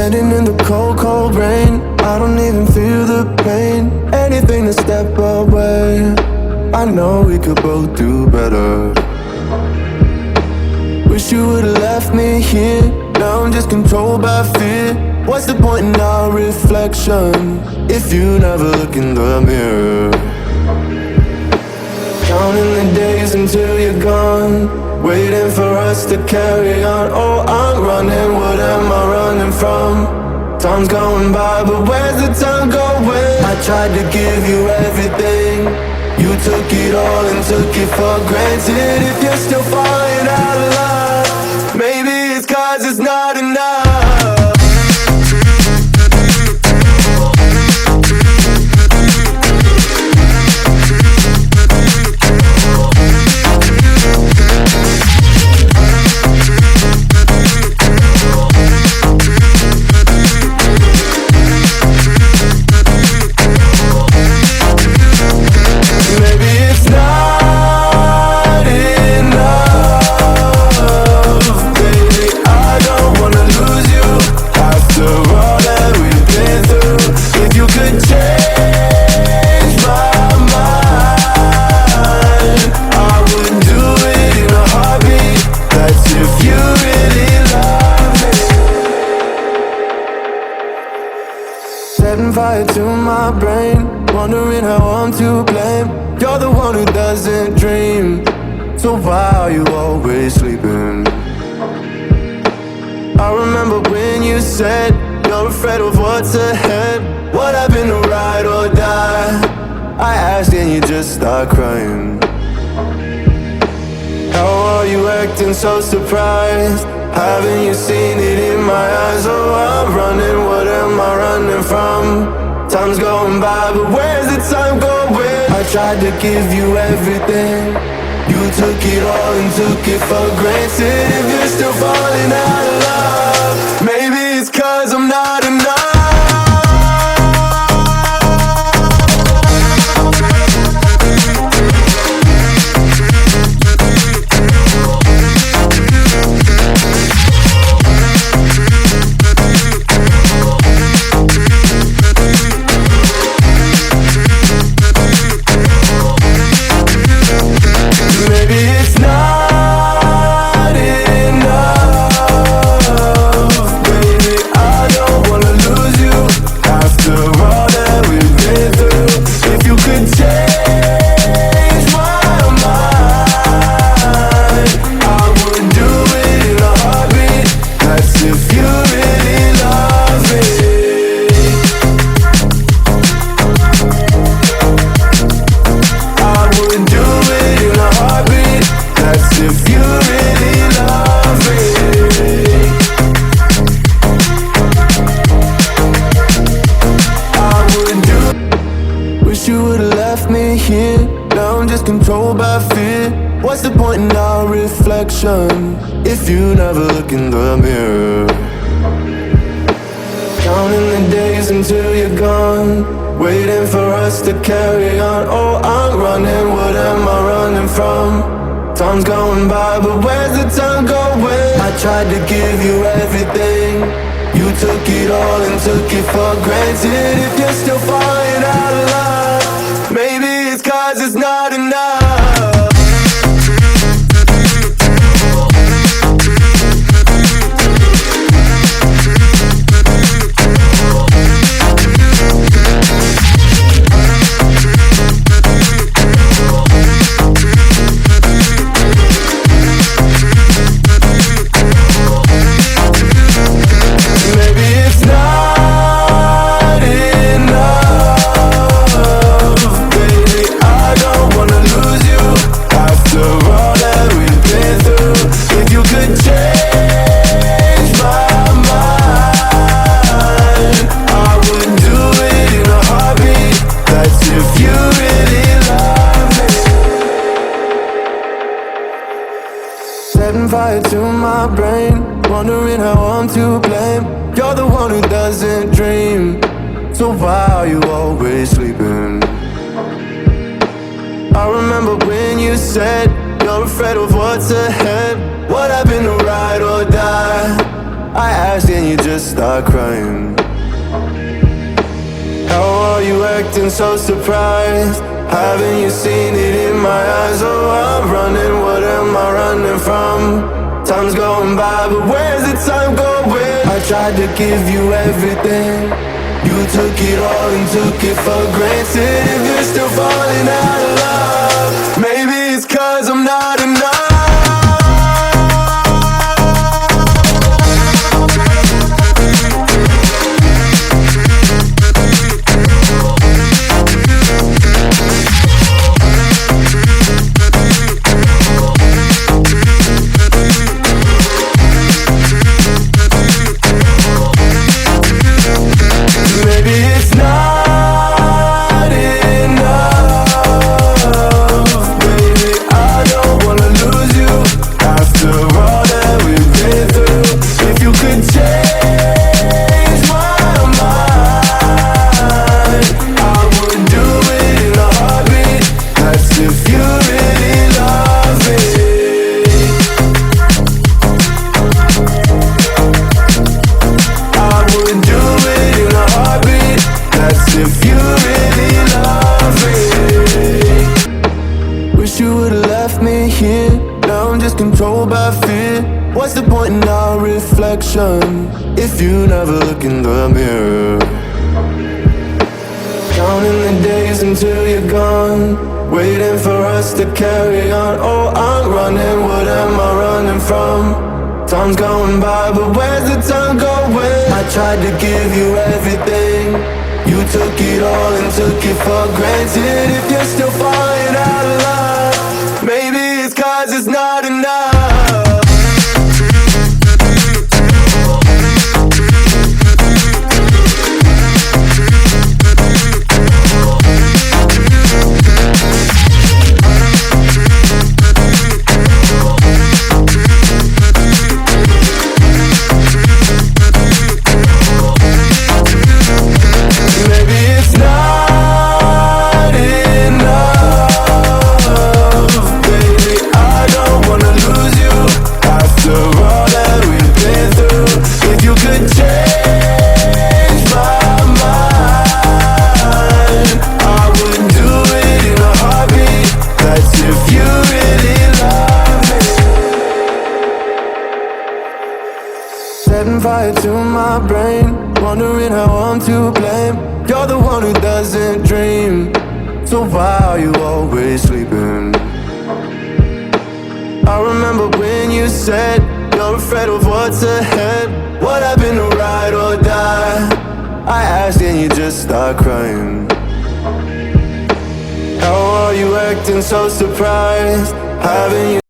Standing in the cold, cold rain, I don't even feel the pain. Anything to step away, I know we could both do better. Wish you would've left me here, now I'm just controlled by fear. What's the point in our reflection if you never look in the mirror? Counting the days until you're gone, waiting for us to carry on. Oh, I'm running, what am I running from? Time's going by, but where's the time going? I tried to give you everything, you took it all and took it for granted. If you're still falling out of love, maybe it's 'cause it's not enough. Setting fire to my brain, wondering how I'm to blame. You're the one who doesn't dream, so why are you always sleeping? I remember when you said you're afraid of what's ahead. What happened to ride or die? I asked and you just start crying. How are you acting so surprised? Haven't you seen it in my eyes? Oh, I'm running, what am I running from? Time's going by, but where's the time going? I tried to give you everything, you took it all and took it for granted. If you're still falling out of love, maybe it's 'cause I'm not enough. Here, now I'm just controlled by fear. What's the point in our reflection if you never look in the mirror? Counting the days until you're gone, waiting for us to carry on. Oh, I'm running, what am I running from? Time's going by, but where's the time going? I tried to give you everything, you took it all and took it for granted. If you're still falling out of love, maybe it's 'cause it's not enough. Setting fire to my brain, wondering how I'm to blame. You're the one who doesn't dream, so why are you always sleeping? I remember when you said you're afraid of what's ahead. What happened to ride or die? I asked and you just start crying. How are you acting so surprised? Haven't you seen it in my eyes? Oh, I'm running, what am I running from? Time's going by, but where's the time going? I tried to give you everything, you took it all and took it for granted. If you're still falling out of love, maybe it's 'cause I'm not enough. Maybe it's not enough, baby, I don't wanna lose you. After all that we've been through, if you could change my mind, I would do it in a heartbeat. That's if you really love me. I would do it in a heartbeat. That's if you really love me. Wish you would've left me here. Now I'm just controlled by fear. What's the point in our reflection if you never look in the mirror? Counting the days until you're gone, waiting for us to carry on. Oh, I'm running, what am I running from? Time's going by, but where's the time going? I tried to give you everything, you took it all and took it for granted. If you're still falling out of love, maybe it's 'cause it's not enough. Maybe it's not enough, baby, I don't wanna lose you. After all that we've been through, if you could change my mind, I would do it in a heartbeat. That's if you really love me. Setting fire to my brain, wondering how I'm to blame. You're the one who doesn't dream, so why are you always sleeping? I remember when you said you're afraid of what's ahead. What happened to ride or die? I asked and you just start crying. How are you acting so surprised? Haven't you